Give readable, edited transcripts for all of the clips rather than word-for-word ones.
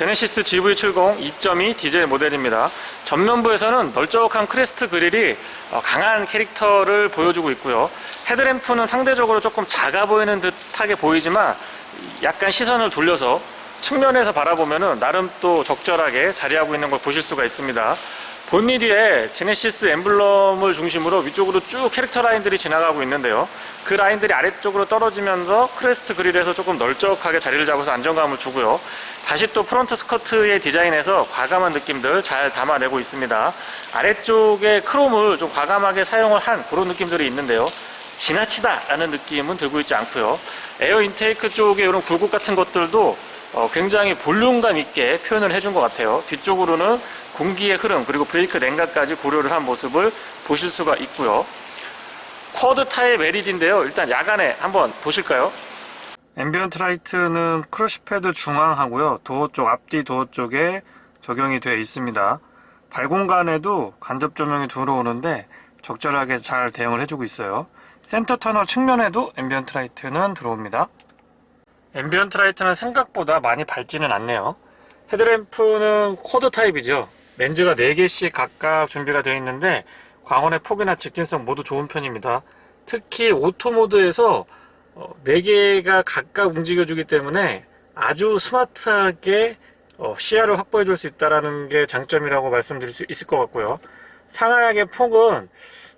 제네시스 GV70 2.2 디젤 모델입니다. 전면부에서는 널쩍한 크레스트 그릴이 강한 캐릭터를 보여주고 있고요. 헤드램프는 상대적으로 조금 작아 보이는 듯하게 보이지만 약간 시선을 돌려서 측면에서 바라보면은 나름 또 적절하게 자리하고 있는 걸 보실 수가 있습니다. 본닛 위에 제네시스 엠블럼을 중심으로 위쪽으로 쭉 캐릭터 라인들이 지나가고 있는데요. 그 라인들이 아래쪽으로 떨어지면서 크레스트 그릴에서 조금 널쩍하게 자리를 잡아서 안정감을 주고요. 다시 또 프론트 스커트의 디자인에서 과감한 느낌들 잘 담아내고 있습니다. 아래쪽에 크롬을 좀 과감하게 사용을 한 그런 느낌들이 있는데요. 지나치다 라는 느낌은 들고 있지 않고요. 에어 인테이크 쪽에 이런 굴곡 같은 것들도 굉장히 볼륨감 있게 표현을 해준 것 같아요. 뒤쪽으로는 공기의 흐름 그리고 브레이크 냉각까지 고려를 한 모습을 보실 수가 있고요. 쿼드 타입 LED인데요. 일단 야간에 한번 보실까요? 앰비언트 라이트는 크러쉬 패드 중앙하고요. 도어 쪽, 앞뒤 도어 쪽에 적용이 되어 있습니다. 발 공간에도 간접 조명이 들어오는데 적절하게 잘 대응을 해주고 있어요. 센터 터널 측면에도 앰비언트 라이트는 들어옵니다. 앰비언트 라이트는 생각보다 많이 밝지는 않네요. 헤드램프는 쿼드 타입이죠. 렌즈가 4개씩 각각 준비가 되어 있는데 광원의 폭이나 직진성 모두 좋은 편입니다. 특히 오토 모드에서 4개가 각각 움직여주기 때문에 아주 스마트하게 시야를 확보해 줄 수 있다는 게 장점이라고 말씀드릴 수 있을 것 같고요. 상하약의 폭은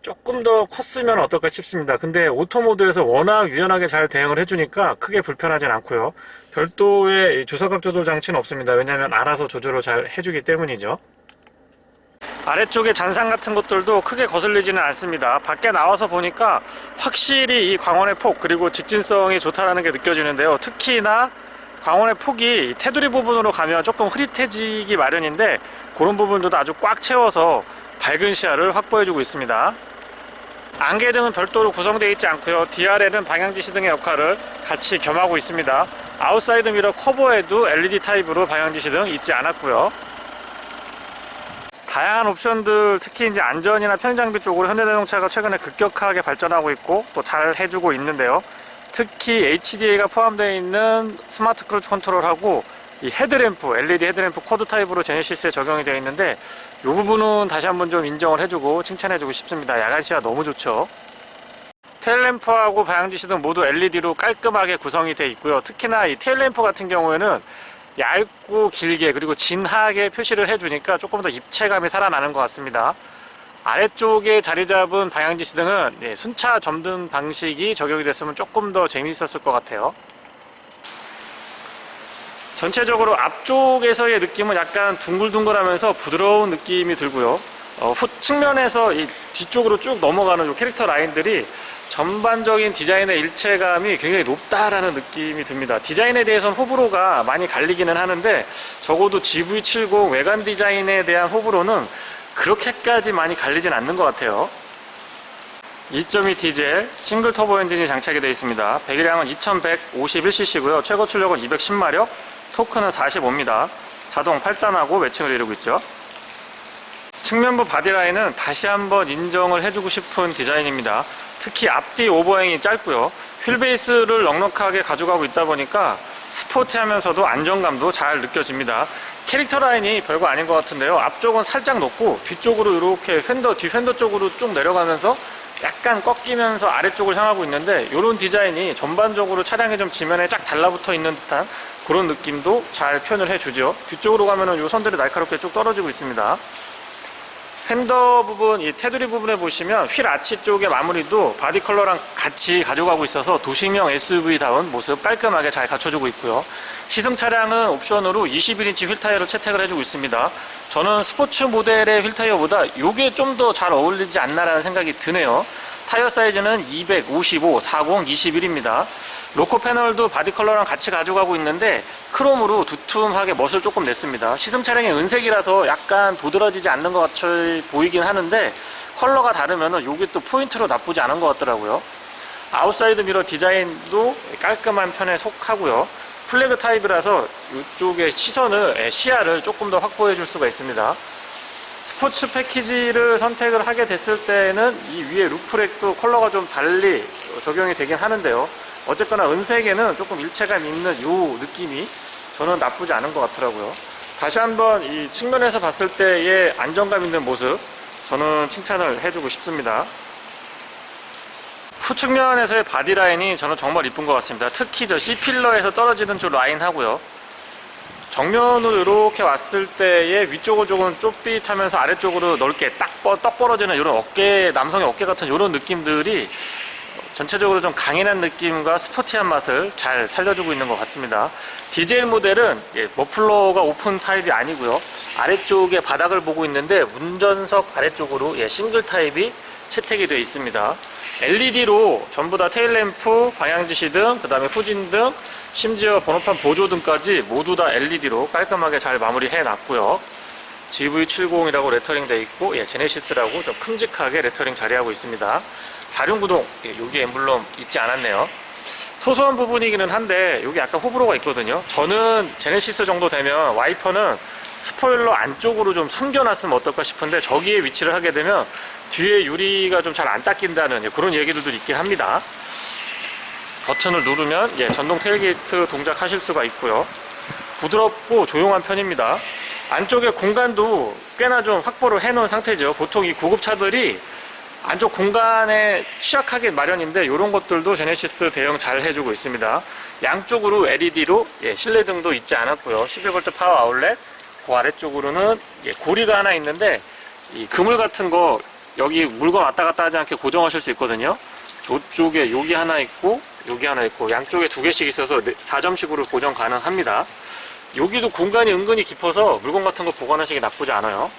조금 더 컸으면 어떨까 싶습니다. 근데 오토 모드에서 워낙 유연하게 잘 대응을 해주니까 크게 불편하진 않고요. 별도의 조사각 조절 장치는 없습니다. 왜냐하면 알아서 조절을 잘 해주기 때문이죠. 아래쪽에 잔상 같은 것들도 크게 거슬리지는 않습니다. 밖에 나와서 보니까 확실히 이 광원의 폭 그리고 직진성이 좋다는 게 느껴지는데요. 특히나 광원의 폭이 테두리 부분으로 가면 조금 흐릿해지기 마련인데 그런 부분들도 아주 꽉 채워서 밝은 시야를 확보해주고 있습니다. 안개등은 별도로 구성되어 있지 않고요. DRL은 방향지시 등의 역할을 같이 겸하고 있습니다. 아웃사이드 미러 커버에도 LED 타입으로 방향지시 등 있지 않았고요. 다양한 옵션들, 특히 이제 안전이나 편의장비 쪽으로 현대자동차가 최근에 급격하게 발전하고 있고 또 잘 해주고 있는데요. 특히 HDA가 포함되어 있는 스마트 크루즈 컨트롤하고 이 헤드램프, LED 헤드램프 쿼드 타입으로 제네시스에 적용이 되어 있는데 이 부분은 다시 한번 좀 인정을 해주고 칭찬해주고 싶습니다. 야간 시야 너무 좋죠. 테일램프하고 방향지시 등 모두 LED로 깔끔하게 구성이 되어 있고요. 특히나 이 테일램프 같은 경우에는 얇고 길게 그리고 진하게 표시를 해주니까 조금 더 입체감이 살아나는 것 같습니다. 아래쪽에 자리 잡은 방향지시 등은 순차 점등 방식이 적용이 됐으면 조금 더 재미있었을 것 같아요. 전체적으로 앞쪽에서의 느낌은 약간 둥글둥글하면서 부드러운 느낌이 들고요. 측면에서 이 뒤쪽으로 쭉 넘어가는 이 캐릭터 라인들이 전반적인 디자인의 일체감이 굉장히 높다라는 느낌이 듭니다. 디자인에 대해서는 호불호가 많이 갈리기는 하는데 적어도 GV70 외관 디자인에 대한 호불호는 그렇게까지 많이 갈리진 않는 것 같아요. 2.2 디젤 싱글 터보 엔진이 장착이 되어 있습니다. 배기량은 2151cc고요. 최고 출력은 210마력, 토크는 45입니다. 자동 8단하고 매칭을 이루고 있죠. 측면부 바디라인은 다시 한번 인정을 해주고 싶은 디자인입니다. 특히 앞뒤 오버행이 짧고요. 휠베이스를 넉넉하게 가져가고 있다 보니까 스포티하면서도 안정감도 잘 느껴집니다. 캐릭터 라인이 별거 아닌 것 같은데요. 앞쪽은 살짝 높고 뒤쪽으로 이렇게 뒤 팬더 쪽으로 쭉 내려가면서 약간 꺾이면서 아래쪽을 향하고 있는데 이런 디자인이 전반적으로 차량의 좀 지면에 쫙 달라붙어 있는 듯한 그런 느낌도 잘 표현을 해주죠. 뒤쪽으로 가면은 이 선들이 날카롭게 쭉 떨어지고 있습니다. 팬더 부분, 이 테두리 부분에 보시면 휠 아치 쪽의 마무리도 바디 컬러랑 같이 가져가고 있어서 도심형 SUV다운 모습 깔끔하게 잘 갖춰주고 있고요. 시승 차량은 옵션으로 21인치 휠 타이어를 채택을 해주고 있습니다. 저는 스포츠 모델의 휠 타이어보다 이게 좀 더 잘 어울리지 않나라는 생각이 드네요. 타이어 사이즈는 255, 40, 21입니다. 로커 패널도 바디 컬러랑 같이 가져가고 있는데 크롬으로 두툼하게 멋을 조금 냈습니다. 시승 차량의 은색이라서 약간 도드라지지 않는 것 같아 보이긴 하는데 컬러가 다르면 이게 또 포인트로 나쁘지 않은 것 같더라고요. 아웃사이드 미러 디자인도 깔끔한 편에 속하고요. 플래그 타입이라서 이쪽의 시야를 조금 더 확보해 줄 수가 있습니다. 스포츠 패키지를 선택을 하게 됐을 때는 이 위에 루프렉도 컬러가 좀 달리 적용이 되긴 하는데요. 어쨌거나 은색에는 조금 일체감 있는 이 느낌이 저는 나쁘지 않은 것 같더라고요. 다시 한번 이 측면에서 봤을 때의 안정감 있는 모습, 저는 칭찬을 해주고 싶습니다. 후측면에서의 바디라인이 저는 정말 이쁜 것 같습니다. 특히 저 C필러에서 떨어지는 저 라인하고요. 정면으로 이렇게 왔을 때의 위쪽을 조금 좁빗하면서 아래쪽으로 넓게 떡 벌어지는 이런 어깨, 남성의 어깨 같은 이런 느낌들이 전체적으로 좀 강인한 느낌과 스포티한 맛을 잘 살려주고 있는 것 같습니다. 디젤 모델은 머플러가 오픈 타입이 아니고요. 아래쪽에 바닥을 보고 있는데 운전석 아래쪽으로 싱글 타입이 채택이 되어 있습니다. LED로 전부 다 테일램프, 방향지시등, 그 다음에 후진등, 심지어 번호판 보조등까지 모두 다 LED로 깔끔하게 잘 마무리해 놨고요. GV70이라고 레터링 되어 있고 제네시스라고 좀 큼직하게 레터링 자리하고 있습니다. 4륜구동, 여기 엠블럼 있지 않았네요. 소소한 부분이기는 한데 여기 약간 호불호가 있거든요. 저는 제네시스 정도 되면 와이퍼는 스포일러 안쪽으로 좀 숨겨놨으면 어떨까 싶은데 저기에 위치를 하게 되면 뒤에 유리가 좀 잘 안 닦인다는 그런 얘기들도 있긴 합니다. 버튼을 누르면 전동 테일게이트 동작하실 수가 있고요. 부드럽고 조용한 편입니다. 안쪽에 공간도 꽤나 좀 확보를 해놓은 상태죠. 보통 이 고급차들이 안쪽 공간에 취약하게 마련인데 이런 것들도 제네시스 대응 잘 해주고 있습니다. 양쪽으로 LED로 실내등도 있지 않았고요. 12V 파워 아울렛, 그 아래쪽으로는 고리가 하나 있는데 이 그물 같은 거 여기 물건 왔다 갔다 하지 않게 고정하실 수 있거든요. 저쪽에 여기 하나 있고 여기 하나 있고 양쪽에 두 개씩 있어서 4점식으로 고정 가능합니다. 여기도 공간이 은근히 깊어서 물건 같은 거 보관하시기 나쁘지 않아요.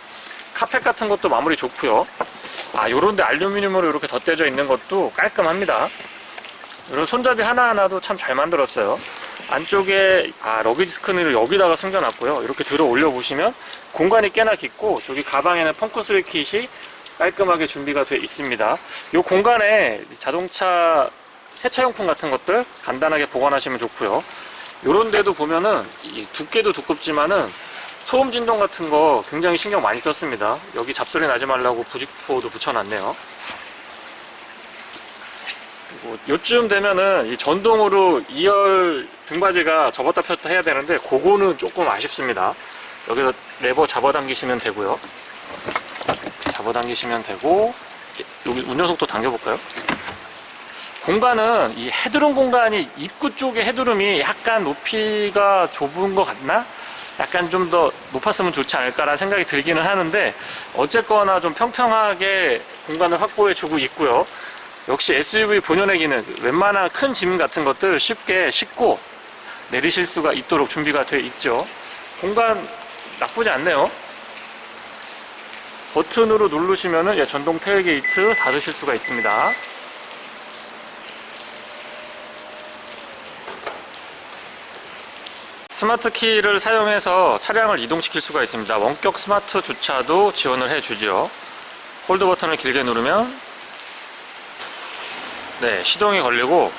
카펫 같은 것도 마무리 좋고요. 요런데 알루미늄으로 이렇게 덧대져 있는 것도 깔끔합니다. 이런 손잡이 하나하나도 참 잘 만들었어요. 안쪽에 러기지 스크린을 여기다가 숨겨놨고요. 이렇게 들어 올려 보시면 공간이 꽤나 깊고 저기 가방에는 펑크스리 킷이 깔끔하게 준비가 되어 있습니다. 이 공간에 자동차 세차용품 같은 것들 간단하게 보관하시면 좋고요. 이런 데도 보면은 이 두께도 두껍지만은 소음 진동 같은 거 굉장히 신경 많이 썼습니다. 여기 잡소리 나지 말라고 부직포도 붙여놨네요. 그리고 요쯤 되면은 이 전동으로 2열 등받이가 접었다 폈다 해야 되는데 그거는 조금 아쉽습니다. 여기서 레버 잡아당기시면 되고요. 잡아당기시면 되고 여기 운전석도 당겨볼까요? 공간은 이 헤드룸 공간이 입구 쪽에 헤드룸이 약간 높이가 좁은 것 같나? 약간 좀 더 높았으면 좋지 않을까라는 생각이 들기는 하는데 어쨌거나 좀 평평하게 공간을 확보해 주고 있고요. 역시 SUV 본연의 기능, 웬만한 큰 짐 같은 것들 쉽게 싣고 내리실 수가 있도록 준비가 되어 있죠. 공간 나쁘지 않네요. 버튼으로 누르시면은 전동 테일게이트 닫으실 수가 있습니다. 스마트 키를 사용해서 차량을 이동시킬 수가 있습니다. 원격 스마트 주차도 지원을 해주죠. 홀드 버튼을 길게 누르면 시동이 걸리고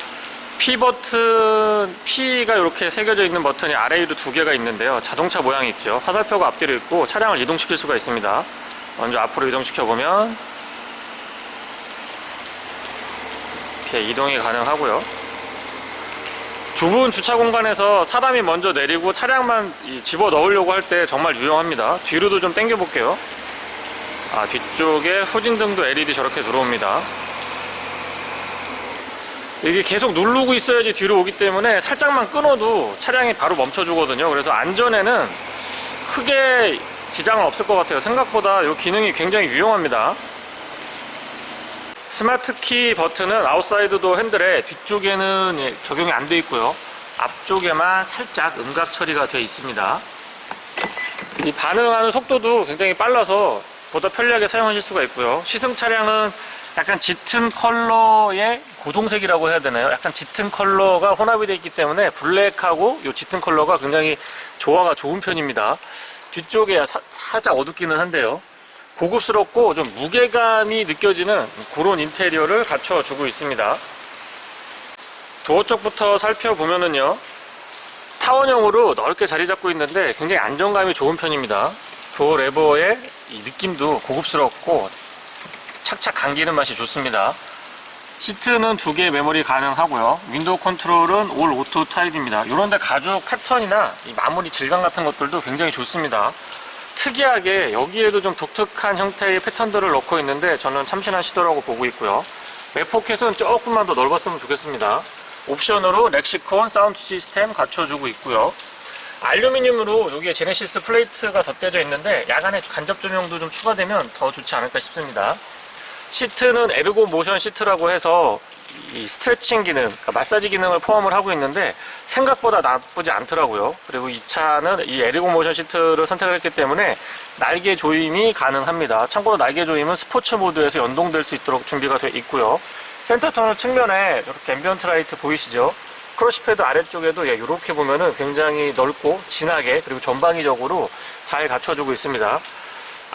P 버튼, P가 이렇게 새겨져 있는 버튼이 아래 위로 두 개가 있는데요. 자동차 모양이 있죠. 화살표가 앞뒤로 있고 차량을 이동시킬 수가 있습니다. 먼저 앞으로 이동시켜보면 이렇게 이동이 가능하고요. 좁은 주차 공간에서 사람이 먼저 내리고 차량만 집어 넣으려고 할 때 정말 유용합니다. 뒤로도 좀 당겨 볼게요. 뒤쪽에 후진등도 LED 저렇게 들어옵니다. 이게 계속 누르고 있어야지 뒤로 오기 때문에 살짝만 끊어도 차량이 바로 멈춰 주거든요. 그래서 안전에는 크게 지장은 없을 것 같아요. 생각보다 이 기능이 굉장히 유용합니다. 스마트 키 버튼은 아웃사이드 핸들에 뒤쪽에는 적용이 안 되어 있고요. 앞쪽에만 살짝 음각 처리가 되어 있습니다. 이 반응하는 속도도 굉장히 빨라서 보다 편리하게 사용하실 수가 있고요. 시승 차량은 약간 짙은 컬러의 고동색이라고 해야 되나요? 약간 짙은 컬러가 혼합이 되어 있기 때문에 블랙하고 이 짙은 컬러가 굉장히 조화가 좋은 편입니다. 뒤쪽에 살짝 어둡기는 한데요. 고급스럽고 좀 무게감이 느껴지는 그런 인테리어를 갖춰주고 있습니다. 도어 쪽부터 살펴보면은요, 타원형으로 넓게 자리 잡고 있는데 굉장히 안정감이 좋은 편입니다. 도어 레버의 이 느낌도 고급스럽고 착착 감기는 맛이 좋습니다. 시트는 2개 메모리 가능하고요. 윈도우 컨트롤은 올 오토 타입입니다. 이런데 가죽 패턴이나 이 마무리 질감 같은 것들도 굉장히 좋습니다. 특이하게 여기에도 좀 독특한 형태의 패턴들을 넣고 있는데 저는 참신한 시도라고 보고 있고요. 맵 포켓은 조금만 더 넓었으면 좋겠습니다. 옵션으로 렉시콘 사운드 시스템 갖춰주고 있고요. 알루미늄으로 여기에 제네시스 플레이트가 덧대져 있는데 야간에 간접 조명도 좀 추가되면 더 좋지 않을까 싶습니다. 시트는 에르고 모션 시트라고 해서 이 스트레칭 기능, 그러니까 마사지 기능을 포함을 하고 있는데 생각보다 나쁘지 않더라고요. 그리고 이 차는 이 에르고 모션 시트를 선택을 했기 때문에 날개 조임이 가능합니다. 참고로 날개 조임은 스포츠 모드에서 연동될 수 있도록 준비가 되어 있고요. 센터 터널 측면에 이렇게 앰비언트 라이트 보이시죠? 크러쉬패드 아래쪽에도 이렇게 보면은 굉장히 넓고 진하게 그리고 전방위적으로 잘 갖춰주고 있습니다.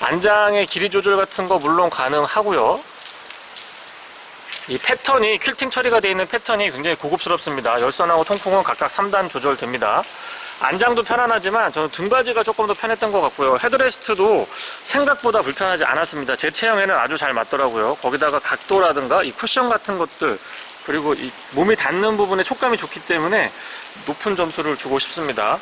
안장의 길이 조절 같은 거 물론 가능하고요. 이 패턴이 퀼팅 처리가 되어 있는 패턴이 굉장히 고급스럽습니다. 열선하고 통풍은 각각 3단 조절됩니다. 안장도 편안하지만 저는 등받이가 조금 더 편했던 것 같고요. 헤드레스트도 생각보다 불편하지 않았습니다. 제 체형에는 아주 잘 맞더라고요. 거기다가 각도라든가 이 쿠션 같은 것들 그리고 이 몸이 닿는 부분에 촉감이 좋기 때문에 높은 점수를 주고 싶습니다.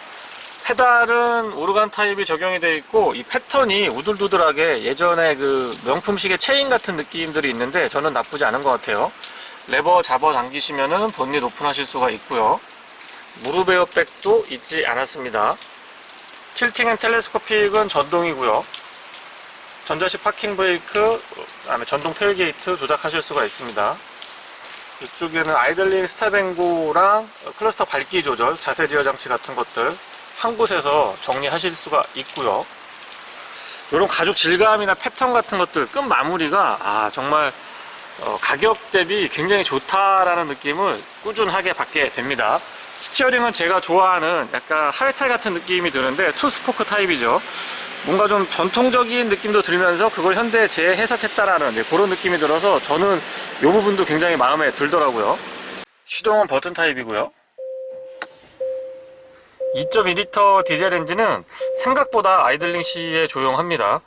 페달은 오르간 타입이 적용이 되어 있고 이 패턴이 우들두들하게 예전에 그 명품식의 체인 같은 느낌들이 있는데 저는 나쁘지 않은 것 같아요. 레버 잡아 당기시면은 본닛 오픈하실 수가 있고요. 무릎 에어백도 있지 않았습니다. 틸팅 앤 텔레스코픽은 전동이고요. 전자식 파킹 브레이크, 그다음에 전동 테일게이트 조작하실 수가 있습니다. 이쪽에는 아이들링 스탑앤고랑 클러스터 밝기 조절, 자세 제어 장치 같은 것들 한 곳에서 정리하실 수가 있고요. 이런 가죽 질감이나 패턴 같은 것들 끝 마무리가 정말 가격 대비 굉장히 좋다라는 느낌을 꾸준하게 받게 됩니다. 스티어링은 제가 좋아하는 약간 하회탈 같은 느낌이 드는데 투스포크 타입이죠. 뭔가 좀 전통적인 느낌도 들면서 그걸 현대에 재해석했다라는 그런 느낌이 들어서 저는 이 부분도 굉장히 마음에 들더라고요. 시동은 버튼 타입이고요. 2.2L 디젤 엔진은 생각보다 아이들링 시에 조용합니다.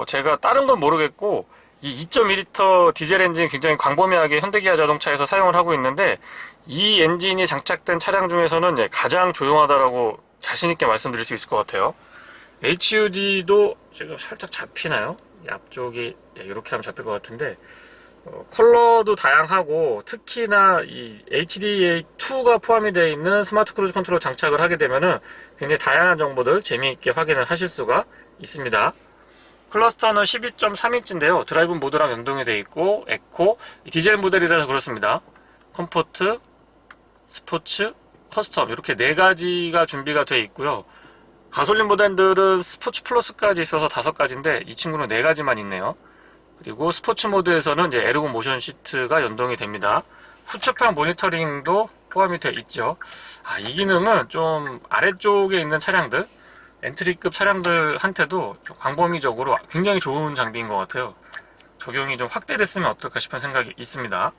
제가 다른 건 모르겠고 이 2.2L 디젤 엔진 굉장히 광범위하게 현대기아 자동차에서 사용을 하고 있는데 이 엔진이 장착된 차량 중에서는 가장 조용하다라고 자신있게 말씀드릴 수 있을 것 같아요. HUD도 지금 살짝 잡히나요? 이 앞쪽이 이렇게 하면 잡힐 것 같은데 컬러도 다양하고 특히나 이 HDA2가 포함이 되어 있는 스마트 크루즈 컨트롤 장착을 하게 되면은 굉장히 다양한 정보들 재미있게 확인을 하실 수가 있습니다. 클러스터는 12.3인치인데요. 드라이브 모드랑 연동이 되어 있고 에코, 디젤 모델이라서 그렇습니다. 컴포트, 스포츠, 커스텀 이렇게 4가지가 준비가 되어 있고요. 가솔린 모델들은 스포츠 플러스까지 있어서 5가지인데 이 친구는 4가지만 있네요. 그리고 스포츠 모드에서는 이제 에르고 모션 시트가 연동이 됩니다. 후측편 모니터링도 포함이 되어 있죠. 이 기능은 좀 아래쪽에 있는 차량들, 엔트리급 차량들한테도 좀 광범위적으로 굉장히 좋은 장비인 것 같아요. 적용이 좀 확대됐으면 어떨까 싶은 생각이 있습니다.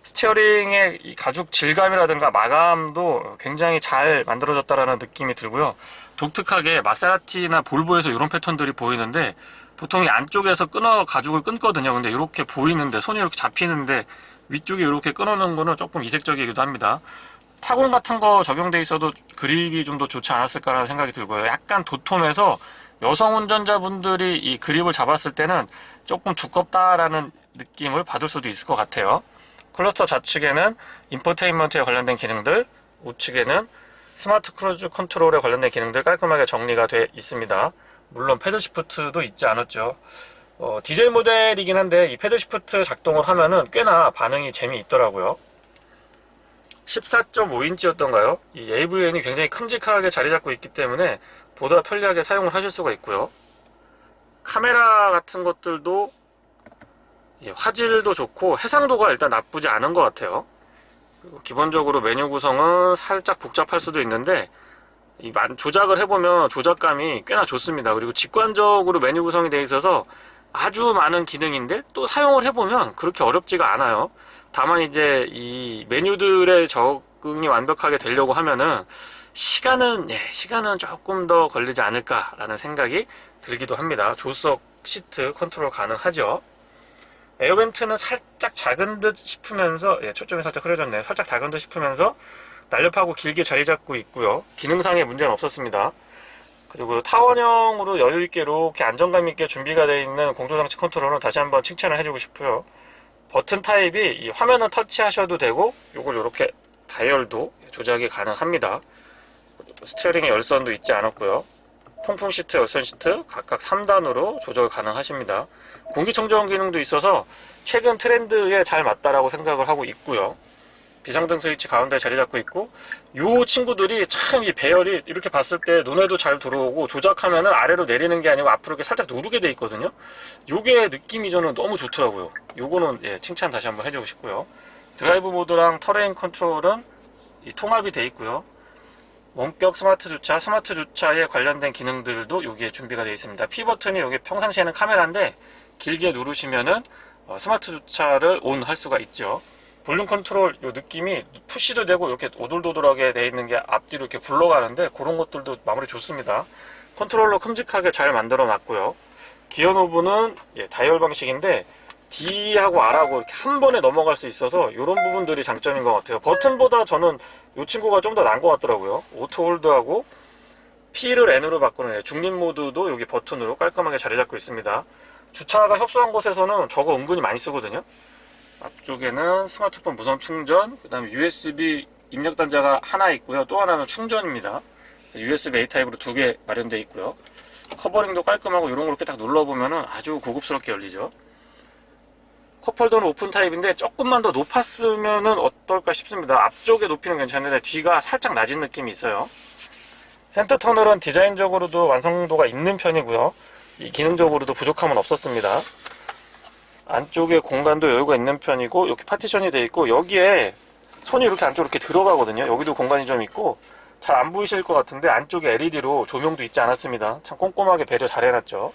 스티어링의 이 가죽 질감이라든가 마감도 굉장히 잘 만들어졌다라는 느낌이 들고요. 독특하게 마세라티나 볼보에서 이런 패턴들이 보이는데 보통 이 안쪽에서 가죽을 끊거든요. 근데 이렇게 보이는데 손이 이렇게 잡히는데 위쪽에 이렇게 끊어놓은 거는 조금 이색적이기도 합니다. 타공 같은 거 적용돼 있어도 그립이 좀 더 좋지 않았을까라는 생각이 들고요. 약간 도톰해서 여성 운전자분들이 이 그립을 잡았을 때는 조금 두껍다라는 느낌을 받을 수도 있을 것 같아요. 클러스터 좌측에는 인포테인먼트에 관련된 기능들, 우측에는 스마트 크루즈 컨트롤에 관련된 기능들 깔끔하게 정리가 되어 있습니다. 물론 패들 시프트도 있지 않았죠. 디젤 모델이긴 한데 이 패들 시프트 작동을 하면은 꽤나 반응이 재미있더라고요. 14.5인치였던가요? 이 AVN이 굉장히 큼직하게 자리 잡고 있기 때문에 보다 편리하게 사용을 하실 수가 있고요. 카메라 같은 것들도 화질도 좋고 해상도가 일단 나쁘지 않은 것 같아요. 그리고 기본적으로 메뉴 구성은 살짝 복잡할 수도 있는데 조작을 해보면 조작감이 꽤나 좋습니다. 그리고 직관적으로 메뉴 구성이 되어 있어서 아주 많은 기능인데 또 사용을 해보면 그렇게 어렵지가 않아요. 다만 이제 이 메뉴들의 적응이 완벽하게 되려고 하면은 시간은 조금 더 걸리지 않을까라는 생각이 들기도 합니다. 조수석 시트 컨트롤 가능하죠. 에어벤트는 살짝 작은 듯 싶으면서, 초점이 살짝 흐려졌네요. 살짝 작은 듯 싶으면서 날렵하고 길게 자리 잡고 있고요. 기능상의 문제는 없었습니다. 그리고 타원형으로 여유있게 이렇게 안정감 있게 준비가 되어 있는 공조장치 컨트롤은 다시 한번 칭찬을 해주고 싶고요. 버튼 타입이 이 화면을 터치하셔도 되고, 요걸 이렇게 다이얼도 조작이 가능합니다. 스티어링에 열선도 있지 않았고요. 통풍 시트, 열선 시트 각각 3단으로 조절 가능하십니다. 공기청정 기능도 있어서 최근 트렌드에 잘 맞다라고 생각을 하고 있고요. 비상등 스위치 가운데 자리 잡고 있고, 요 친구들이 참 이 배열이 이렇게 봤을 때 눈에도 잘 들어오고, 조작하면은 아래로 내리는 게 아니고 앞으로 이렇게 살짝 누르게 돼 있거든요. 요게 느낌이 저는 너무 좋더라고요. 요거는 칭찬 다시 한번 해주고 싶고요. 드라이브 모드랑 터레인 컨트롤은 통합이 돼 있고요. 원격 스마트 주차에 관련된 기능들도 여기에 준비가 되어 있습니다. P 버튼이 여기 평상시에는 카메라인데, 길게 누르시면은 스마트 주차를 온 할 수가 있죠. 볼륨 컨트롤 요 느낌이 푸시도 되고 이렇게 오돌도돌하게 되어 있는 게 앞뒤로 이렇게 굴러가는데, 그런 것들도 마무리 좋습니다. 컨트롤러 큼직하게 잘 만들어 놨고요. 기어 노브는 다이얼 방식인데 D하고 R하고 이렇게 한 번에 넘어갈 수 있어서 이런 부분들이 장점인 것 같아요. 버튼보다 저는 이 친구가 좀 더 나은 것 같더라고요. 오토 홀드하고 P를 N으로 바꾸는 중립 모드도 여기 버튼으로 깔끔하게 자리 잡고 있습니다. 주차가 협소한 곳에서는 저거 은근히 많이 쓰거든요. 앞쪽에는 스마트폰 무선 충전, 그 다음에 USB 입력 단자가 하나 있고요. 또 하나는 충전입니다. USB A 타입으로 2개 마련되어 있고요. 커버링도 깔끔하고 이런 거 이렇게 딱 눌러보면 아주 고급스럽게 열리죠. 컵홀더는 오픈 타입인데 조금만 더 높았으면 어떨까 싶습니다. 앞쪽에 높이는 괜찮은데 뒤가 살짝 낮은 느낌이 있어요. 센터 터널은 디자인적으로도 완성도가 있는 편이고요. 이 기능적으로도 부족함은 없었습니다. 안쪽에 공간도 여유가 있는 편이고, 이렇게 파티션이 되어 있고, 여기에 손이 이렇게 안쪽으로 이렇게 들어가거든요. 여기도 공간이 좀 있고, 잘 안 보이실 것 같은데 안쪽에 LED로 조명도 있지 않았습니다. 참 꼼꼼하게 배려 잘 해놨죠.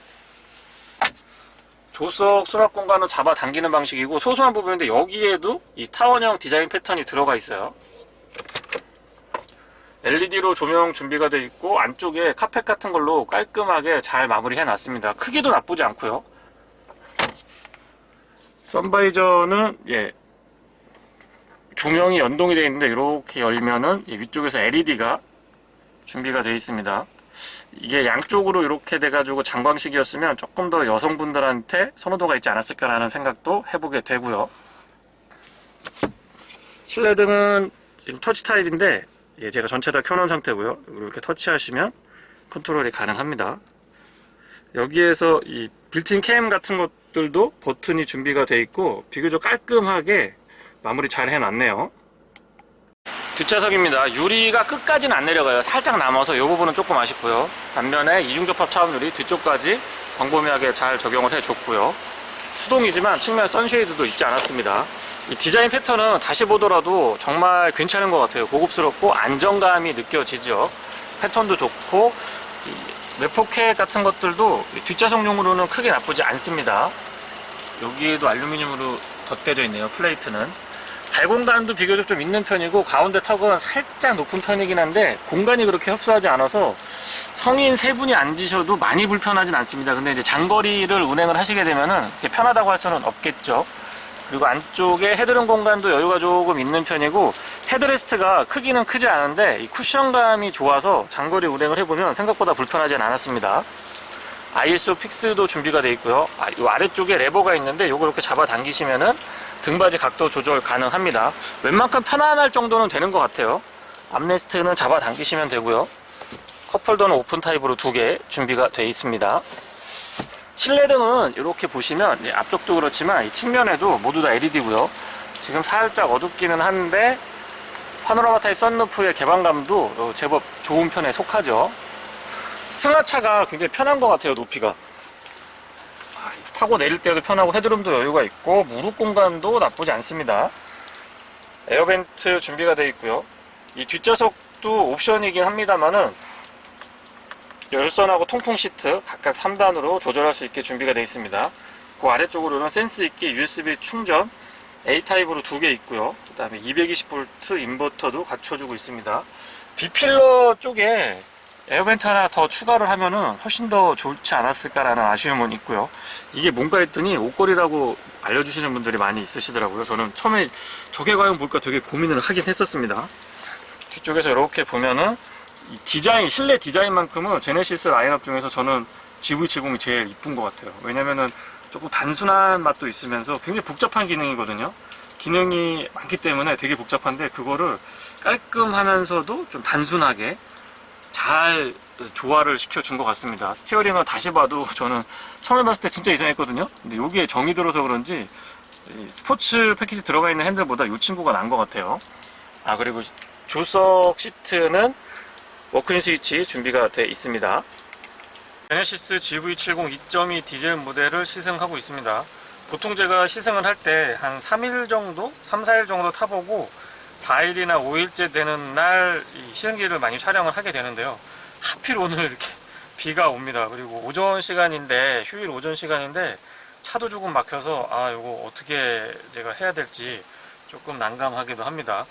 조석 수납 공간은 잡아당기는 방식이고, 소소한 부분인데 여기에도 이 타원형 디자인 패턴이 들어가 있어요. LED로 조명 준비가 되어 있고, 안쪽에 카펫 같은 걸로 깔끔하게 잘 마무리 해놨습니다. 크기도 나쁘지 않고요. 선바이저는 조명이 연동이 되어 있는데, 이렇게 열면은 위쪽에서 LED가 준비가 되어 있습니다. 이게 양쪽으로 이렇게 돼가지고 장광식이었으면 조금 더 여성분들한테 선호도가 있지 않았을까라는 생각도 해보게 되고요. 실내등은 지금 터치 타입인데, 제가 전체 다 켜놓은 상태고요. 이렇게 터치하시면 컨트롤이 가능합니다. 여기에서 이 빌트인 캠 같은 것들도 버튼이 준비가 되어 있고, 비교적 깔끔하게 마무리 잘 해놨네요. 뒷좌석입니다. 유리가 끝까지는 안 내려가요. 살짝 남아서 이 부분은 조금 아쉽고요. 반면에 이중접합 차음유리 뒤쪽까지 광범위하게 잘 적용을 해줬고요. 수동이지만 측면 선쉐이드도 있지 않았습니다. 이 디자인 패턴은 다시 보더라도 정말 괜찮은 것 같아요. 고급스럽고 안정감이 느껴지죠. 패턴도 좋고, 내포켓 같은 것들도 뒷좌석용으로는 크게 나쁘지 않습니다. 여기에도 알루미늄으로 덧대져 있네요. 플레이트는. 발 공간도 비교적 좀 있는 편이고, 가운데 턱은 살짝 높은 편이긴 한데 공간이 그렇게 협소하지 않아서 성인 세 분이 앉으셔도 많이 불편하진 않습니다. 근데 이제 장거리를 운행을 하시게 되면은 편하다고 할 수는 없겠죠. 그리고 안쪽에 헤드룸 공간도 여유가 조금 있는 편이고, 헤드레스트가 크기는 크지 않은데 이 쿠션감이 좋아서 장거리 운행을 해보면 생각보다 불편하진 않았습니다. ISO 픽스도 준비가 되어 있고요. 이 아래쪽에 레버가 있는데 요거 이렇게 잡아 당기시면은 등받이 각도 조절 가능합니다. 웬만큼 편안할 정도는 되는 것 같아요. 암레스트는 잡아 당기시면 되고요. 컵홀더는 오픈 타입으로 2개 준비가 되어 있습니다. 실내등은 이렇게 보시면 앞쪽도 그렇지만 이 측면에도 모두 다 LED고요. 지금 살짝 어둡기는 한데 파노라마 타입 썬루프의 개방감도 제법 좋은 편에 속하죠. 승하차가 굉장히 편한 것 같아요. 높이가 타고 내릴 때도 편하고, 헤드룸도 여유가 있고, 무릎 공간도 나쁘지 않습니다. 에어벤트 준비가 되어 있고요. 이 뒷좌석도 옵션이긴 합니다만은 열선하고 통풍 시트 각각 3단으로 조절할 수 있게 준비가 되어 있습니다. 그 아래쪽으로는 센스 있게 USB 충전 A타입으로 2개 있고요. 그 다음에 220V 인버터도 갖춰주고 있습니다. B필러 쪽에 에어벤트 하나 더 추가를 하면은 훨씬 더 좋지 않았을까라는 아쉬움은 있고요. 이게 뭔가 했더니 옷걸이라고 알려주시는 분들이 많이 있으시더라고요. 저는 처음에 저게 과연 뭘까 되게 고민을 하긴 했었습니다. 뒤쪽에서 이렇게 보면은 이 디자인, 실내 디자인만큼은 제네시스 라인업 중에서 저는 GV70이 제일 이쁜 것 같아요. 왜냐면은 조금 단순한 맛도 있으면서 굉장히 복잡한 기능이거든요. 기능이 많기 때문에 되게 복잡한데 그거를 깔끔하면서도 좀 단순하게 잘 조화를 시켜준 것 같습니다. 스티어링을 다시 봐도 저는 처음에 봤을 때 진짜 이상했거든요. 근데 여기에 정이 들어서 그런지 스포츠 패키지 들어가 있는 핸들보다 이 친구가 나은 것 같아요. 아, 그리고 조석 시트는 워크인 스위치 준비가 되어 있습니다. 제네시스 GV70 2.2 디젤 모델을 시승하고 있습니다. 보통 제가 시승을 할 때 한 3일 정도, 3, 4일 정도 타보고 4일이나 5일째 되는 날 시승기를 많이 촬영을 하게 되는데요. 하필 오늘 이렇게 비가 옵니다. 그리고 오전 시간인데, 휴일 오전 시간인데 차도 조금 막혀서 이거 어떻게 제가 해야 될지 조금 난감하기도 합니다.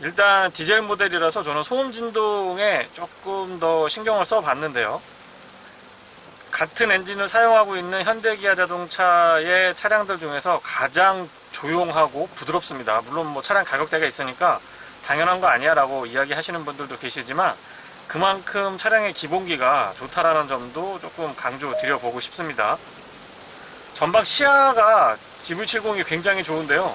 일단 디젤 모델이라서 저는 소음 진동에 조금 더 신경을 써 봤는데요. 같은 엔진을 사용하고 있는 현대기아 자동차의 차량들 중에서 가장 조용하고 부드럽습니다. 물론 뭐 차량 가격대가 있으니까 당연한 거 아니야 라고 이야기 하시는 분들도 계시지만 그만큼 차량의 기본기가 좋다라는 점도 조금 강조 드려보고 싶습니다. 전방 시야가 GV70이 굉장히 좋은데요.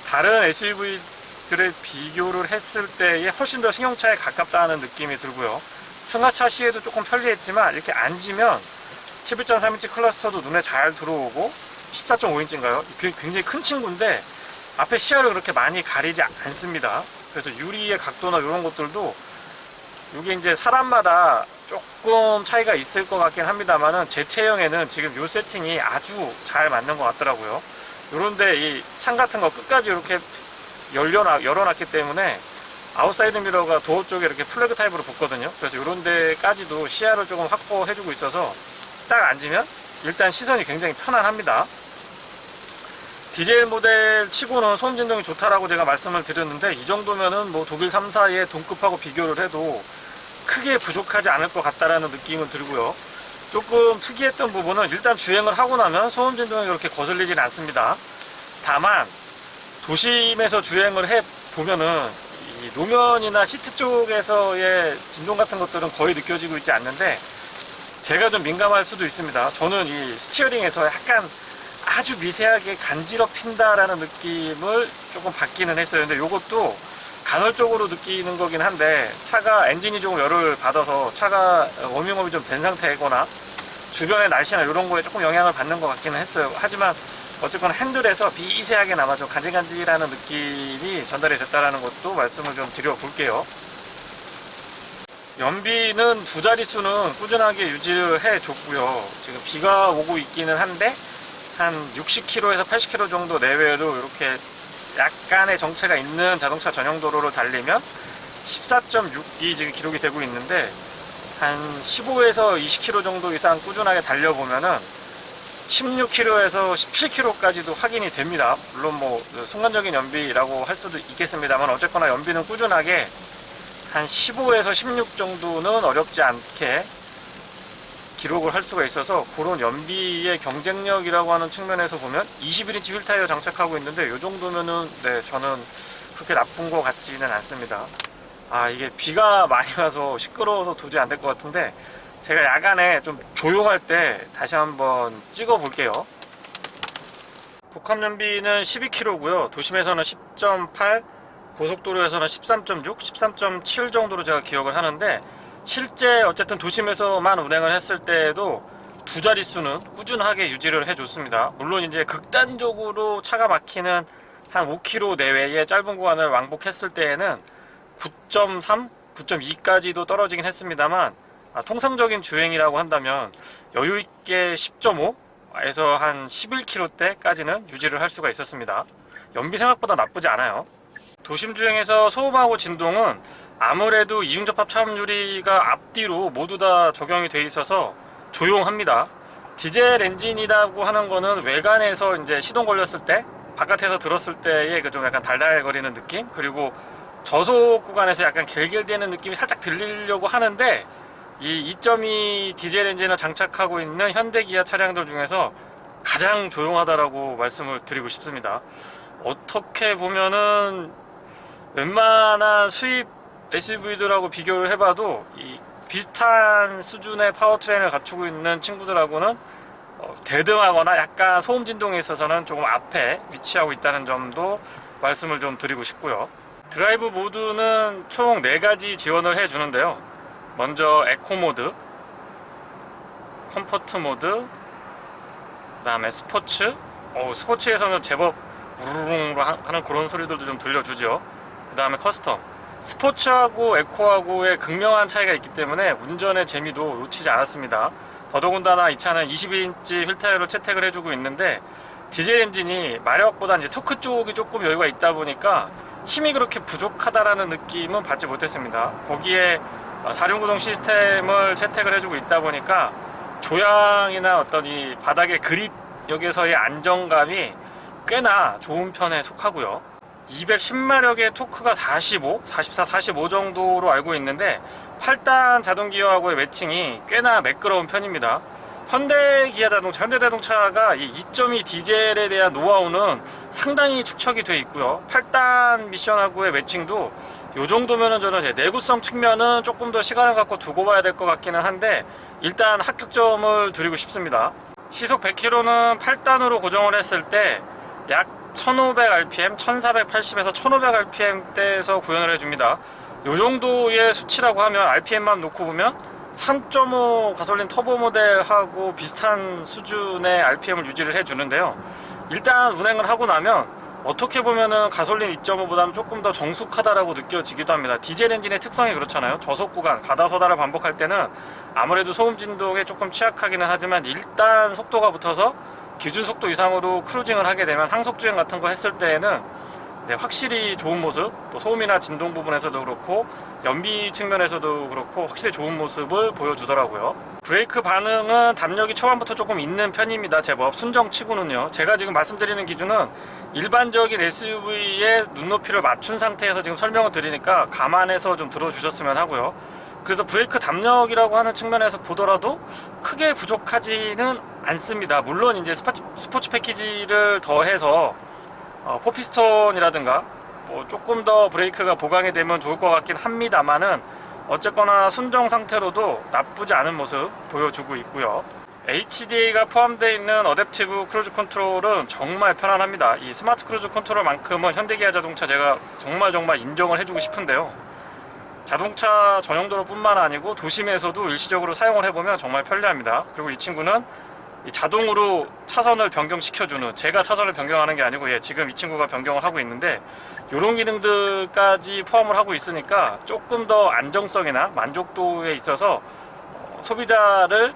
다른 SUV들에 비교를 했을 때에 훨씬 더 승용차에 가깝다는 느낌이 들고요. 승하차 시에도 조금 편리했지만 이렇게 앉으면 11.3인치 클러스터도 눈에 잘 들어오고 14.5인치인가요? 굉장히 큰 친구인데 앞에 시야를 그렇게 많이 가리지 않습니다. 그래서 유리의 각도나 이런 것들도 이게 이제 사람마다 조금 차이가 있을 것 같긴 합니다만은 제 체형에는 지금 이 세팅이 아주 잘 맞는 것 같더라고요. 요런데 이 창 같은 거 끝까지 이렇게 열어놨기 때문에 아웃사이드 미러가 도어 쪽에 이렇게 플래그 타입으로 붙거든요. 그래서 요런 데까지도 시야를 조금 확보해주고 있어서 딱 앉으면 일단 시선이 굉장히 편안합니다. 디젤 모델 치고는 소음 진동이 좋다라고 제가 말씀을 드렸는데 이 정도면은 뭐 독일 3사의 동급하고 비교를 해도 크게 부족하지 않을 것 같다라는 느낌은 들고요. 조금 특이했던 부분은 일단 주행을 하고 나면 소음 진동이 그렇게 거슬리진 않습니다. 다만 도심에서 주행을 해 보면은 이 노면이나 시트 쪽에서의 진동 같은 것들은 거의 느껴지고 있지 않는데 제가 좀 민감할 수도 있습니다. 저는 이 스티어링에서 약간 아주 미세하게 간지럽힌다라는 느낌을 조금 받기는 했어요. 근데 이것도 간헐적으로 느끼는 거긴 한데 차가 엔진이 조금 열을 받아서 차가 워밍업이 좀 된 상태거나 주변의 날씨나 이런 거에 조금 영향을 받는 것 같기는 했어요. 하지만 어쨌거나 핸들에서 미세하게나마 좀 간질간질하는 느낌이 전달이 됐다는 것도 말씀을 좀 드려볼게요. 연비는 두 자릿수는 꾸준하게 유지를 해줬고요. 지금 비가 오고 있기는 한데 한 60km에서 80km 정도 내외로 이렇게 약간의 정체가 있는 자동차 전용 도로를 달리면 14.6이 지금 기록이 되고 있는데 한 15에서 20km 정도 이상 꾸준하게 달려보면은 16km에서 17km까지도 확인이 됩니다. 물론 뭐 순간적인 연비라고 할 수도 있겠습니다만 어쨌거나 연비는 꾸준하게 한 15에서 16 정도는 어렵지 않게 기록을 할 수가 있어서 그런 연비의 경쟁력이라고 하는 측면에서 보면 21인치 휠 타이어 장착하고 있는데 이 정도면은 네, 저는 그렇게 나쁜 것 같지는 않습니다. 이게 비가 많이 와서 시끄러워서 도저히 안 될 것 같은데 제가 야간에 좀 조용할 때 다시 한번 찍어 볼게요. 복합 연비는 12km고요. 도심에서는 10.8, 고속도로에서는 13.6, 13.7 정도로 제가 기억을 하는데 실제 어쨌든 도심에서만 운행을 했을 때에도 두 자릿수는 꾸준하게 유지를 해줬습니다. 물론 이제 극단적으로 차가 막히는 한 5km 내외의 짧은 구간을 왕복했을 때에는 9.3, 9.2까지도 떨어지긴 했습니다만 통상적인 주행이라고 한다면 여유있게 10.5에서 한 11km대까지는 유지를 할 수가 있었습니다. 연비 생각보다 나쁘지 않아요. 도심 주행에서 소음하고 진동은 아무래도 이중접합 차음 유리가 앞뒤로 모두 다 적용이 돼 있어서 조용합니다. 디젤 엔진이라고 하는 거는 외관에서 이제 시동 걸렸을 때 바깥에서 들었을 때의 그 좀 약간 달달거리는 느낌, 그리고 저속 구간에서 약간 겔겔대는 느낌이 살짝 들리려고 하는데, 이 2.2 디젤 엔진을 장착하고 있는 현대 기아 차량들 중에서 가장 조용하다라고 말씀을 드리고 싶습니다. 어떻게 보면은 웬만한 수입 SUV들하고 비교를 해봐도 이 비슷한 수준의 파워트레인을 갖추고 있는 친구들하고는 대등하거나 약간 소음 진동에 있어서는 조금 앞에 위치하고 있다는 점도 말씀을 좀 드리고 싶고요. 드라이브 모드는 총 4가지 지원을 해주는데요. 먼저 에코 모드, 컴포트 모드, 그 다음에 스포츠. 스포츠에서는 제법 우르릉 하는 그런 소리들도 좀 들려주죠. 그 다음에 커스텀. 스포츠하고 에코하고의 극명한 차이가 있기 때문에 운전의 재미도 놓치지 않았습니다. 더더군다나 이 차는 21인치 휠 타이어를 채택을 해주고 있는데 디젤 엔진이 마력보다 이제 토크 쪽이 조금 여유가 있다 보니까 힘이 그렇게 부족하다라는 느낌은 받지 못했습니다. 거기에 4륜구동 시스템을 채택을 해주고 있다 보니까 조향이나 어떤 이 바닥의 그립역에서의 안정감이 꽤나 좋은 편에 속하고요. 210마력의 토크가 44, 45 정도로 알고 있는데 8단 자동기어하고의 매칭이 꽤나 매끄러운 편입니다. 현대자동차가 이 2.2 디젤에 대한 노하우는 상당히 축적이 되어 있고요. 8단 미션하고의 매칭도 이 정도면은 저는 내구성 측면은 조금 더 시간을 갖고 두고 봐야 될 것 같기는 한데 일단 합격점을 드리고 싶습니다. 시속 100km는 8단으로 고정을 했을 때 약 1500rpm, 1480에서 1500rpm대에서 구현을 해줍니다. 이 정도의 수치라고 하면 RPM만 놓고 보면 3.5 가솔린 터보 모델하고 비슷한 수준의 RPM을 유지를 해주는데요. 일단 운행을 하고 나면 어떻게 보면은 가솔린 2.5보다는 조금 더 정숙하다라고 느껴지기도 합니다. 디젤 엔진의 특성이 그렇잖아요. 저속 구간, 가다서다를 반복할 때는 아무래도 소음 진동에 조금 취약하기는 하지만 일단 속도가 붙어서 기준 속도 이상으로 크루징을 하게 되면 항속주행 같은 거 했을 때에는 확실히 좋은 모습, 또 소음이나 진동 부분에서도 그렇고 연비 측면에서도 그렇고 확실히 좋은 모습을 보여주더라고요. 브레이크 반응은 담력이 초반부터 조금 있는 편입니다. 제법 순정치고는요. 제가 지금 말씀드리는 기준은 일반적인 SUV의 눈높이를 맞춘 상태에서 지금 설명을 드리니까 감안해서 좀 들어주셨으면 하고요. 그래서 브레이크 담력이라고 하는 측면에서 보더라도 크게 부족하지는 않습니다. 물론 이제 스포츠 패키지를 더해서 포피스톤이라든가 뭐 조금 더 브레이크가 보강이 되면 좋을 것 같긴 합니다만은 어쨌거나 순정 상태로도 나쁘지 않은 모습 보여주고 있고요. HDA가 포함되어 있는 어댑티브 크루즈 컨트롤은 정말 편안합니다. 이 스마트 크루즈 컨트롤만큼은 현대기아 자동차 제가 정말 인정을 해주고 싶은데요. 자동차 전용도로 뿐만 아니고 도심에서도 일시적으로 사용을 해보면 정말 편리합니다. 그리고 이 친구는 자동으로 차선을 변경시켜주는, 제가 차선을 변경하는 게 아니고 지금 이 친구가 변경을 하고 있는데 이런 기능들까지 포함을 하고 있으니까 조금 더 안정성이나 만족도에 있어서 소비자를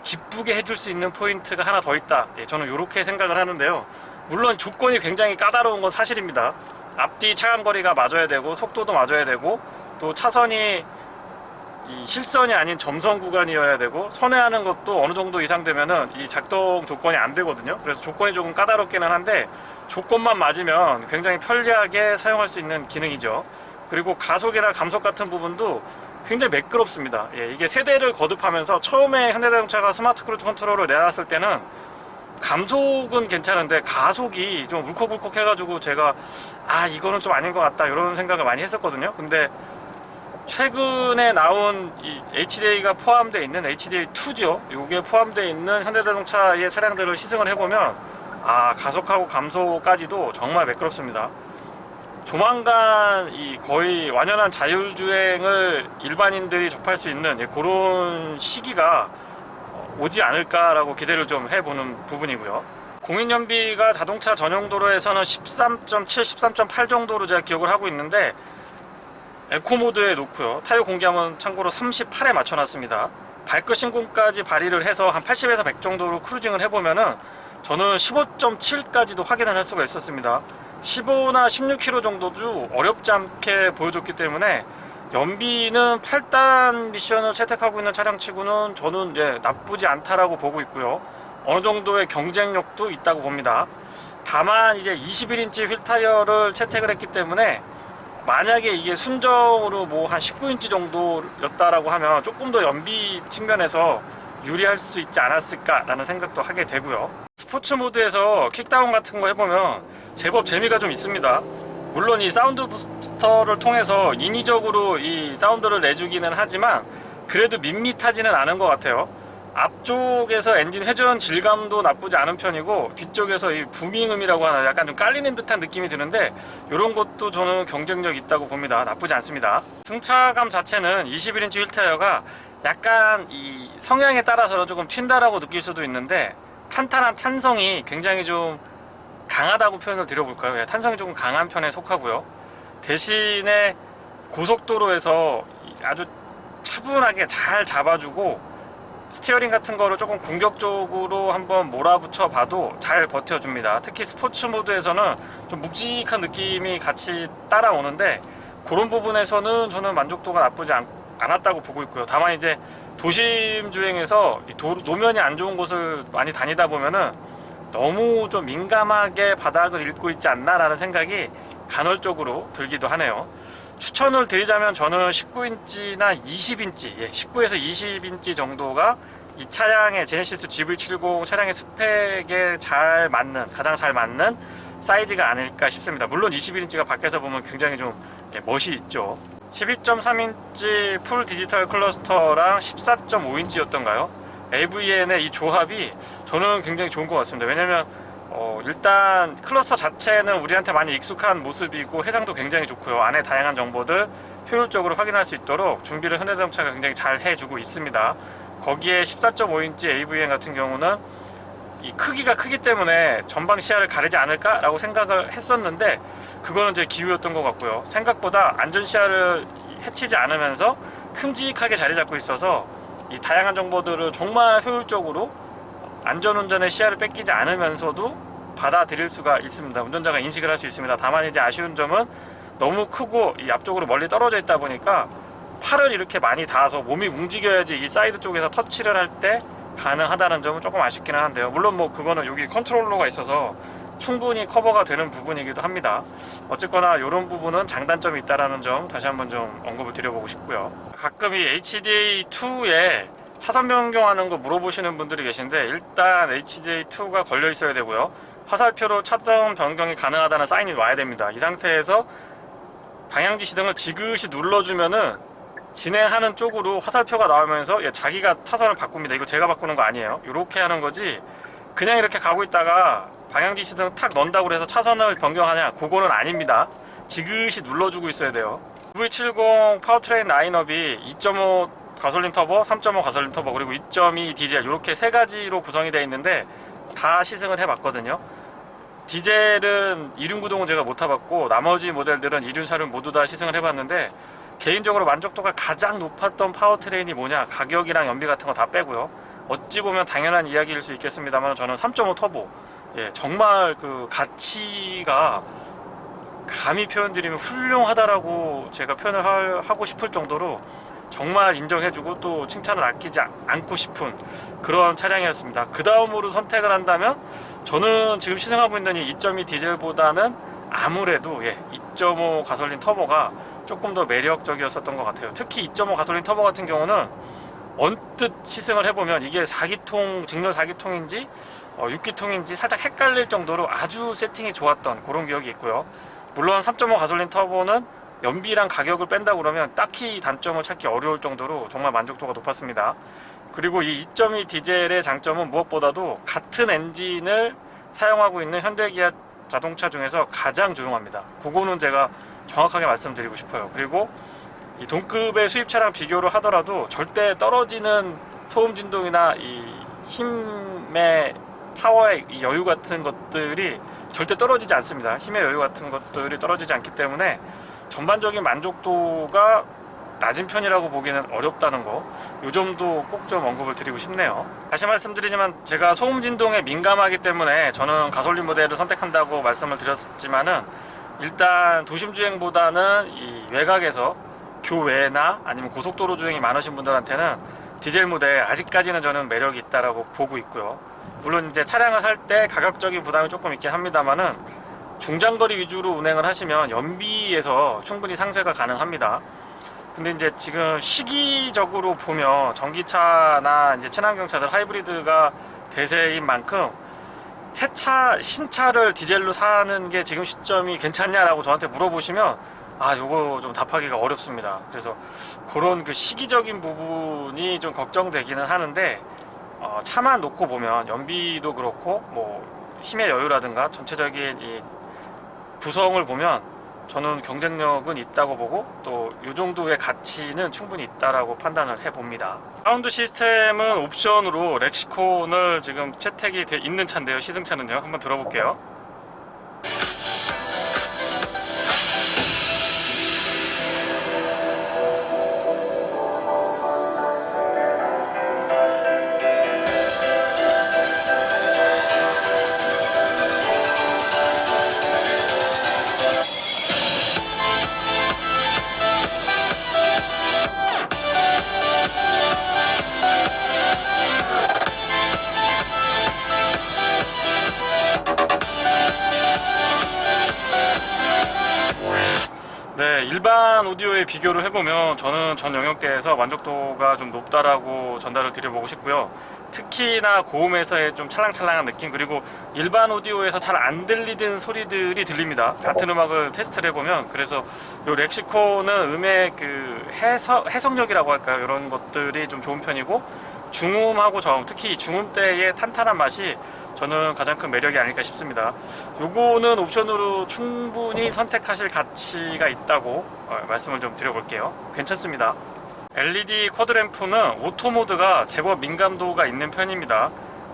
기쁘게 해줄 수 있는 포인트가 하나 더 있다. 저는 이렇게 생각을 하는데요. 물론 조건이 굉장히 까다로운 건 사실입니다. 앞뒤 차간거리가 맞아야 되고 속도도 맞아야 되고 또 차선이 이 실선이 아닌 점선 구간이어야 되고 선회하는 것도 어느 정도 이상 되면은 이 작동 조건이 안 되거든요. 그래서 조건이 조금 까다롭기는 한데 조건만 맞으면 굉장히 편리하게 사용할 수 있는 기능이죠. 그리고 가속이나 감속 같은 부분도 굉장히 매끄럽습니다. 이게 세대를 거듭하면서 처음에 현대자동차가 스마트 크루즈 컨트롤을 내놨을 때는 감속은 괜찮은데 가속이 좀 울컥울컥 해가지고 제가 이거는 좀 아닌 것 같다 이런 생각을 많이 했었거든요. 근데 최근에 나온 이 HDA가 포함되어 있는 HDA2죠. 이게 포함되어 있는 현대자동차의 차량들을 시승을 해보면 가속하고 감속까지도 정말 매끄럽습니다. 조만간 이 거의 완연한 자율주행을 일반인들이 접할 수 있는 그런 시기가 오지 않을까라고 기대를 좀 해보는 부분이고요. 공인연비가 자동차 전용도로에서는 13.7, 13.8 정도로 제가 기억을 하고 있는데 에코 모드에 놓고요. 타이어 공기압은 참고로 38에 맞춰놨습니다. 발끝 신공까지 발휘를 해서 한 80에서 100 정도로 크루징을 해보면은 저는 15.7까지도 확인을 할 수가 있었습니다. 15나 16km 정도도 어렵지 않게 보여줬기 때문에 연비는 8단 미션을 채택하고 있는 차량치고는 저는 나쁘지 않다라고 보고 있고요. 어느 정도의 경쟁력도 있다고 봅니다. 다만 이제 21인치 휠 타이어를 채택을 했기 때문에 만약에 이게 순정으로 뭐 한 19인치 정도였다라고 하면 조금 더 연비 측면에서 유리할 수 있지 않았을까라는 생각도 하게 되고요. 스포츠 모드에서 킥다운 같은 거 해보면 제법 재미가 좀 있습니다. 물론 이 사운드 부스터를 통해서 인위적으로 이 사운드를 내주기는 하지만 그래도 밋밋하지는 않은 것 같아요. 앞쪽에서 엔진 회전 질감도 나쁘지 않은 편이고 뒤쪽에서 이 부밍음이라고 하나 약간 좀 깔리는 듯한 느낌이 드는데 이런 것도 저는 경쟁력 있다고 봅니다. 나쁘지 않습니다. 승차감 자체는 21인치 휠 타이어가 약간 이 성향에 따라서는 조금 튄다라고 느낄 수도 있는데 탄탄한 탄성이 굉장히 좀 강하다고 표현을 드려볼까요? 탄성이 조금 강한 편에 속하고요. 대신에 고속도로에서 아주 차분하게 잘 잡아주고 스티어링 같은 거를 조금 공격적으로 한번 몰아붙여 봐도 잘 버텨줍니다. 특히 스포츠 모드에서는 좀 묵직한 느낌이 같이 따라오는데 그런 부분에서는 저는 만족도가 나쁘지 않았다고 보고 있고요. 다만 이제 도심 주행에서 노면이 안 좋은 곳을 많이 다니다 보면은 너무 좀 민감하게 바닥을 잇고 있지 않나라는 생각이 간헐적으로 들기도 하네요. 추천을 드리자면 저는 19인치나 20인치, 19에서 20인치 정도가 이 차량의 제네시스 GV70 차량의 스펙에 잘 맞는, 가장 잘 맞는 사이즈가 아닐까 싶습니다. 물론 21인치가 밖에서 보면 굉장히 좀 멋이 있죠. 12.3인치 풀 디지털 클러스터랑 14.5인치였던가요? AVN의 이 조합이 저는 굉장히 좋은 것 같습니다. 왜냐면 일단 클러스터 자체는 우리한테 많이 익숙한 모습이고 해상도 굉장히 좋고요. 안에 다양한 정보들 효율적으로 확인할 수 있도록 준비를 현대자동차가 굉장히 잘 해주고 있습니다. 거기에 14.5인치 AVN 같은 경우는 이 크기가 크기 때문에 전방 시야를 가리지 않을까라고 생각을 했었는데 그거는 제 기우였던 것 같고요. 생각보다 안전 시야를 해치지 않으면서 큼직하게 자리 잡고 있어서 이 다양한 정보들을 정말 효율적으로 안전운전의 시야를 뺏기지 않으면서도 받아들일 수가 있습니다. 운전자가 인식을 할 수 있습니다. 다만 이제 아쉬운 점은 너무 크고 이 앞쪽으로 멀리 떨어져 있다 보니까 팔을 이렇게 많이 닿아서 몸이 움직여야지 이 사이드 쪽에서 터치를 할 때 가능하다는 점은 조금 아쉽기는 한데요. 물론 뭐 그거는 여기 컨트롤러가 있어서 충분히 커버가 되는 부분이기도 합니다. 어쨌거나 이런 부분은 장단점이 있다는 점 다시 한번 좀 언급을 드려보고 싶고요. 가끔 이 HDA2에 차선 변경하는 거 물어보시는 분들이 계신데 일단 HDA2가 걸려 있어야 되고요. 화살표로 차선 변경이 가능하다는 사인이 와야 됩니다. 이 상태에서 방향 지시등을 지그시 눌러주면은 진행하는 쪽으로 화살표가 나오면서 자기가 차선을 바꿉니다. 이거 제가 바꾸는 거 아니에요. 이렇게 하는 거지 그냥 이렇게 가고 있다가 방향 지시등 탁 넣는다고 해서 차선을 변경하냐, 그거는 아닙니다. 지그시 눌러주고 있어야 돼요. V70 파워트레인 라인업이 2.5 가솔린 터보, 3.5 가솔린 터보, 그리고 2.2 디젤 이렇게 세 가지로 구성이 되어 있는데 다 시승을 해봤거든요. 디젤은 이륜구동은 제가 못 타봤고 나머지 모델들은 이륜사륜 모두 다 시승을 해봤는데 개인적으로 만족도가 가장 높았던 파워트레인이 뭐냐, 가격이랑 연비 같은 거 다 빼고요. 어찌 보면 당연한 이야기일 수 있겠습니다만 저는 3.5 터보, 정말 그 가치가 감히 표현드리면 훌륭하다라고 제가 표현을 하고 싶을 정도로 정말 인정해주고 또 칭찬을 아끼지 않고 싶은 그런 차량이었습니다. 그 다음으로 선택을 한다면 저는 지금 시승하고 있는 이 2.2 디젤보다는 아무래도 2.5 가솔린 터보가 조금 더 매력적이었었던 것 같아요. 특히 2.5 가솔린 터보 같은 경우는 언뜻 시승을 해보면 이게 4기통, 직렬 4기통인지 6기통인지 살짝 헷갈릴 정도로 아주 세팅이 좋았던 그런 기억이 있고요. 물론 3.5 가솔린 터보는 연비랑 가격을 뺀다고 그러면 딱히 단점을 찾기 어려울 정도로 정말 만족도가 높았습니다. 그리고 이 2.2 디젤의 장점은 무엇보다도 같은 엔진을 사용하고 있는 현대 기아 자동차 중에서 가장 조용합니다. 그거는 제가 정확하게 말씀드리고 싶어요. 그리고 이 동급의 수입차랑 비교를 하더라도 절대 떨어지는 소음 진동이나 이 힘의 파워의 이 여유 같은 것들이 절대 떨어지지 않습니다. 힘의 여유 같은 것들이 떨어지지 않기 때문에 전반적인 만족도가 낮은 편이라고 보기는 어렵다는 거, 요 점도 꼭 좀 언급을 드리고 싶네요. 다시 말씀드리지만 제가 소음 진동에 민감하기 때문에 저는 가솔린 모델을 선택한다고 말씀을 드렸지만은 일단 도심 주행보다는 이 외곽에서 교외나 아니면 고속도로 주행이 많으신 분들한테는 디젤 모델 아직까지는 저는 매력이 있다라고 보고 있고요. 물론 이제 차량을 살 때 가격적인 부담이 조금 있긴 합니다만은 중장거리 위주로 운행을 하시면 연비에서 충분히 상쇄가 가능합니다. 근데 이제 지금 시기적으로 보면 전기차나 이제 친환경차들 하이브리드가 대세인 만큼 신차를 디젤로 사는 게 지금 시점이 괜찮냐라고 저한테 물어보시면 요거 좀 답하기가 어렵습니다. 그래서 그런 그 시기적인 부분이 좀 걱정되기는 하는데, 차만 놓고 보면 연비도 그렇고 뭐 힘의 여유라든가 전체적인 이 구성을 보면 저는 경쟁력은 있다고 보고 또 이 정도의 가치는 충분히 있다라고 판단을 해봅니다. 사운드 시스템은 옵션으로 렉시콘을 지금 채택이 돼 있는 차인데요. 시승차는요. 한번 들어볼게요. 네, 일반 오디오에 비교를 해보면 저는 전 영역대에서 만족도가 좀 높다라고 전달을 드려보고 싶고요. 특히나 고음에서의 좀 찰랑찰랑한 느낌, 그리고 일반 오디오에서 잘 안 들리던 소리들이 들립니다. 같은 음악을 테스트를 해보면. 그래서 이 렉시콘은 음의 그 해석력이라고 할까요? 이런 것들이 좀 좋은 편이고, 중음하고 저음, 특히 중음대의 탄탄한 맛이 저는 가장 큰 매력이 아닐까 싶습니다. 요거는 옵션으로 충분히 선택하실 가치가 있다고 말씀을 좀 드려볼게요. 괜찮습니다. LED 쿼드램프는 오토 모드가 제법 민감도가 있는 편입니다.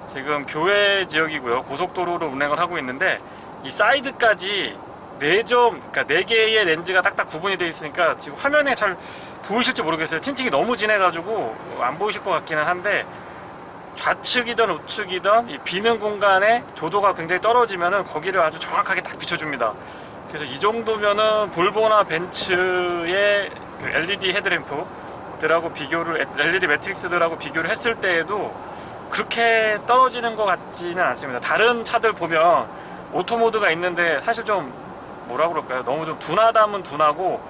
지금 교외 지역이고요. 고속도로로 운행을 하고 있는데 이 사이드까지 4점, 그러니까 4개의 렌즈가 딱딱 구분이 되어 있으니까 지금 화면에 잘 보이실지 모르겠어요. 틴팅이 너무 진해가지고 안 보이실 것 같기는 한데, 좌측이든 우측이든 이 비는 공간에 조도가 굉장히 떨어지면은 거기를 아주 정확하게 딱 비춰줍니다. 그래서 이 정도면은 볼보나 벤츠의 그 LED 헤드램프들하고 비교를, LED 매트릭스들하고 비교를 했을 때에도 그렇게 떨어지는 것 같지는 않습니다. 다른 차들 보면 오토 모드가 있는데 사실 좀 뭐라 그럴까요? 너무 좀 둔하다면 둔하고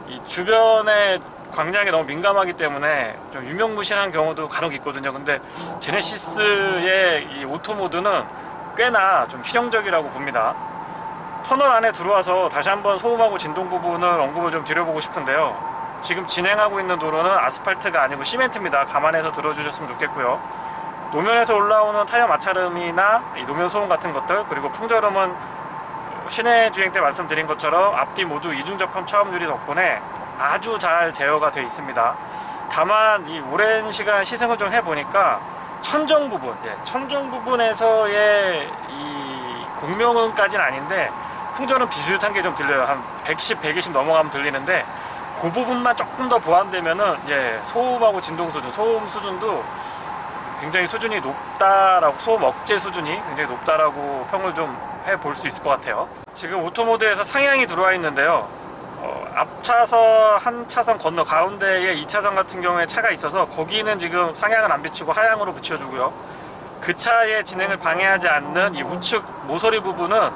이 주변에 광량에 너무 민감하기 때문에 좀 유명무실한 경우도 간혹 있거든요. 근데 제네시스의 이 오토 모드는 꽤나 좀 실용적이라고 봅니다. 터널 안에 들어와서 다시 한번 소음하고 진동 부분을 언급을 좀 드려보고 싶은데요. 지금 진행하고 있는 도로는 아스팔트가 아니고 시멘트입니다. 감안해서 들어주셨으면 좋겠고요. 노면에서 올라오는 타이어 마찰음이나 이 노면 소음 같은 것들, 그리고 풍절음은 시내 주행 때 말씀드린 것처럼 앞뒤 모두 이중 접합 차음 유리 덕분에 아주 잘 제어가 되어 있습니다. 다만 이 오랜 시간 시승을 좀 해보니까 천정 부분에서의 이 공명음까지는 아닌데 풍절은 비슷한 게 좀 들려요. 한 110, 120 넘어가면 들리는데 그 부분만 조금 더 보완되면은 소음하고 진동 수준, 소음 수준도 굉장히 수준이 높다라고, 소음 억제 수준이 굉장히 높다라고 평을 좀 해볼 수 있을 것 같아요. 지금 오토모드에서 상향이 들어와 있는데요. 앞차선 한 차선 건너 가운데에 2차선 같은 경우에 차가 있어서 거기는 지금 상향을 안 비치고 하향으로 비춰주고요. 그 차의 진행을 방해하지 않는 이 우측 모서리 부분은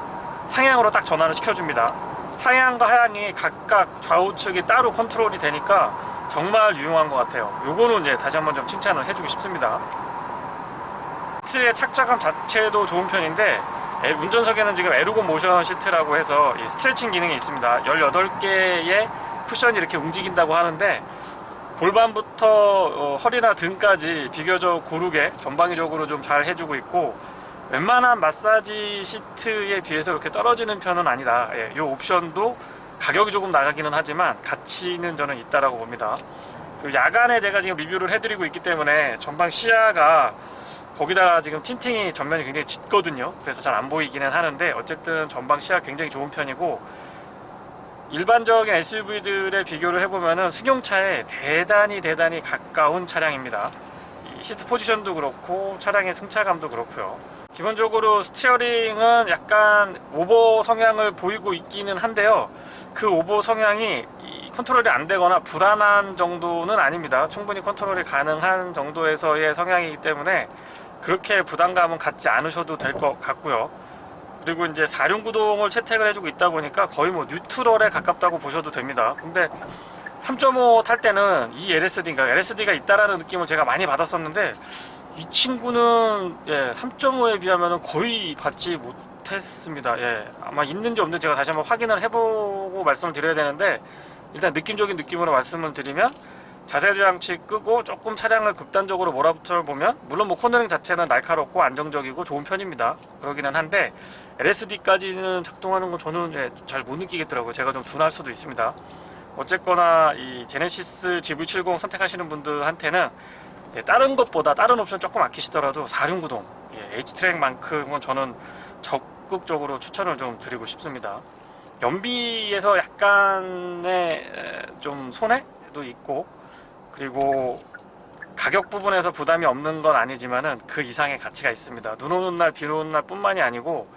상향으로 딱 전환을 시켜줍니다. 상향과 하향이 각각 좌우측이 따로 컨트롤이 되니까 정말 유용한 것 같아요. 요거는 다시 한번 좀 칭찬을 해주고 싶습니다. 시트의 착자감 자체도 좋은 편인데 운전석에는 지금 에르고 모션 시트라고 해서 이 스트레칭 기능이 있습니다. 18개의 쿠션이 이렇게 움직인다고 하는데 골반부터 허리나 등까지 비교적 고르게 전방위적으로 좀 잘 해주고 있고, 웬만한 마사지 시트에 비해서 이렇게 떨어지는 편은 아니다. 이 옵션도 가격이 조금 나가기는 하지만 가치는 저는 있다라고 봅니다. 야간에 제가 지금 리뷰를 해드리고 있기 때문에 전방 시야가, 거기다가 지금 틴팅이 전면이 굉장히 짙거든요. 그래서 잘 안 보이기는 하는데 어쨌든 전방 시야 굉장히 좋은 편이고, 일반적인 SUV들의 비교를 해보면은 승용차에 대단히 가까운 차량입니다. 이 시트 포지션도 그렇고 차량의 승차감도 그렇고요. 기본적으로 스티어링은 약간 오버 성향을 보이고 있기는 한데요. 그 오버 성향이 컨트롤이 안 되거나 불안한 정도는 아닙니다. 충분히 컨트롤이 가능한 정도에서의 성향이기 때문에 그렇게 부담감은 갖지 않으셔도 될 것 같고요. 그리고 이제 4륜 구동을 채택을 해주고 있다 보니까 거의 뭐 뉴트럴에 가깝다고 보셔도 됩니다. 근데 3.5 탈 때는 이 LSD가 있다라는 느낌을 제가 많이 받았었는데, 이 친구는 3.5에 비하면 거의 받지 못했습니다. 아마 있는지 없는지 제가 다시 한번 확인을 해보고 말씀을 드려야 되는데, 일단 느낌적인 느낌으로 말씀을 드리면, 자세 장치 끄고 조금 차량을 극단적으로 몰아붙여 보면, 물론 뭐 코너링 자체는 날카롭고 안정적이고 좋은 편입니다. 그러기는 한데 LSD까지는 작동하는 건 저는 잘 못 느끼겠더라고요. 제가 좀 둔할 수도 있습니다. 어쨌거나 이 제네시스 GV70 선택하시는 분들한테는 다른 것보다 다른 옵션 조금 아끼시더라도 4륜구동 H트랙만큼은 저는 적극적으로 추천을 좀 드리고 싶습니다. 연비에서 약간의 좀 손해도 있고, 그리고 가격 부분에서 부담이 없는 건 아니지만은 그 이상의 가치가 있습니다. 눈 오는 날, 비 오는 날 뿐만이 아니고,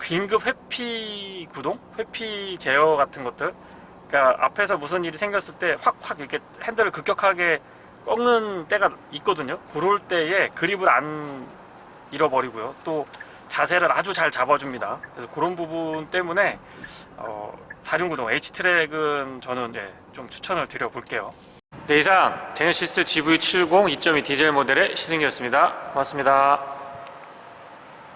긴급 회피 구동? 회피 제어 같은 것들. 그러니까 앞에서 무슨 일이 생겼을 때 확 이렇게 핸들을 급격하게 꺾는 때가 있거든요. 그럴 때에 그립을 안 잃어버리고요. 또 자세를 아주 잘 잡아줍니다. 그래서 그런 부분 때문에 4륜구동 H트랙은 저는 좀 추천을 드려볼게요. 네, 이상 제네시스 GV70 2.2 디젤 모델의 시승기였습니다. 고맙습니다.